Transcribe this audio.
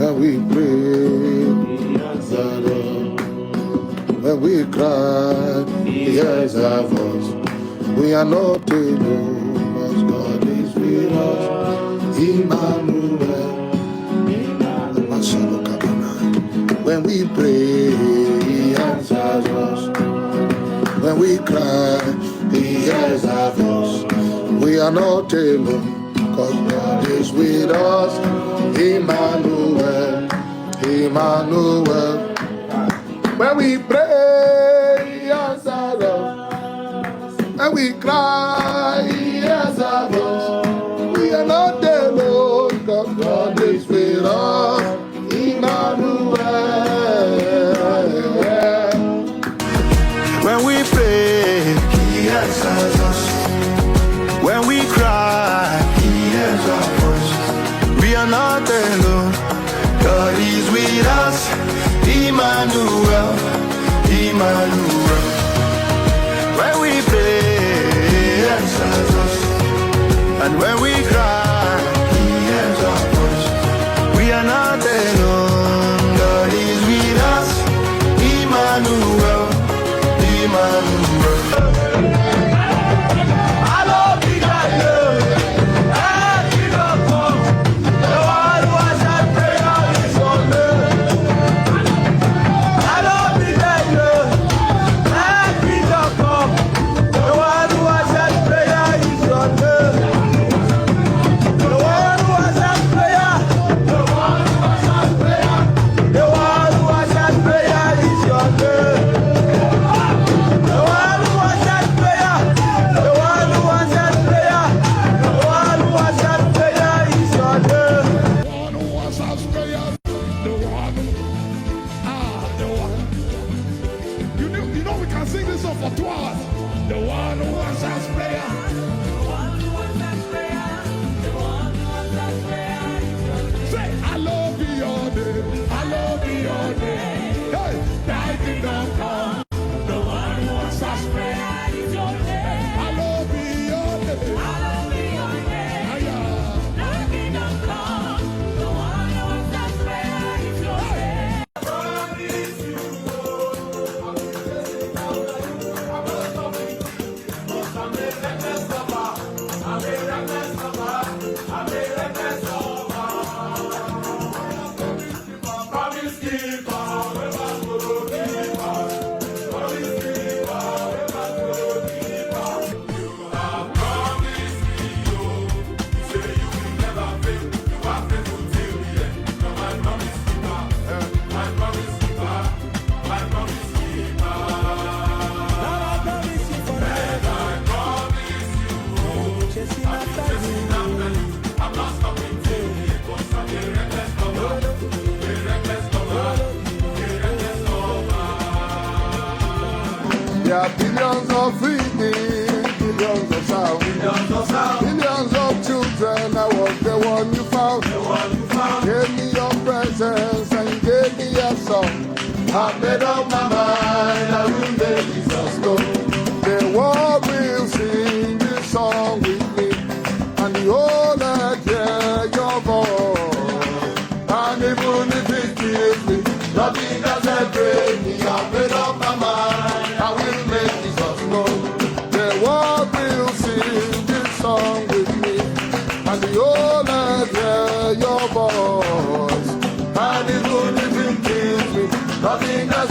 When we pray, when we cry, He hears our voice. We are not alone, because God is with us. Emmanuel. When we pray, He answers us. When we cry, He hears our voice. We are not alone, because God is with us. Emmanuel, Emmanuel. When we pray, He answers us. When we cry, He hears our voice. We are not alone, because God is with us. Emmanuel. When we pray, He answers us. When we cry, He hears our voice. We are not alone, God is with us. Emmanuel, Emmanuel. When we pray, He answers us. And when we cry, He hears our voice. We are not alone, God is with us. Emmanuel, Emmanuel. There are billions of reading, billions of sound, billions of children. I was the one you found. Gave me your presence and you gave me your song. I made up my mind, I will make Jesus know. The world will sing this song with me, and the whole earth hear your voice. And even if it kills me, nothing can separate me. I made up my mind, I will make Jesus know. The world will sing this song with me, and the whole earth hear hear your voice. And it only brings me, nothing else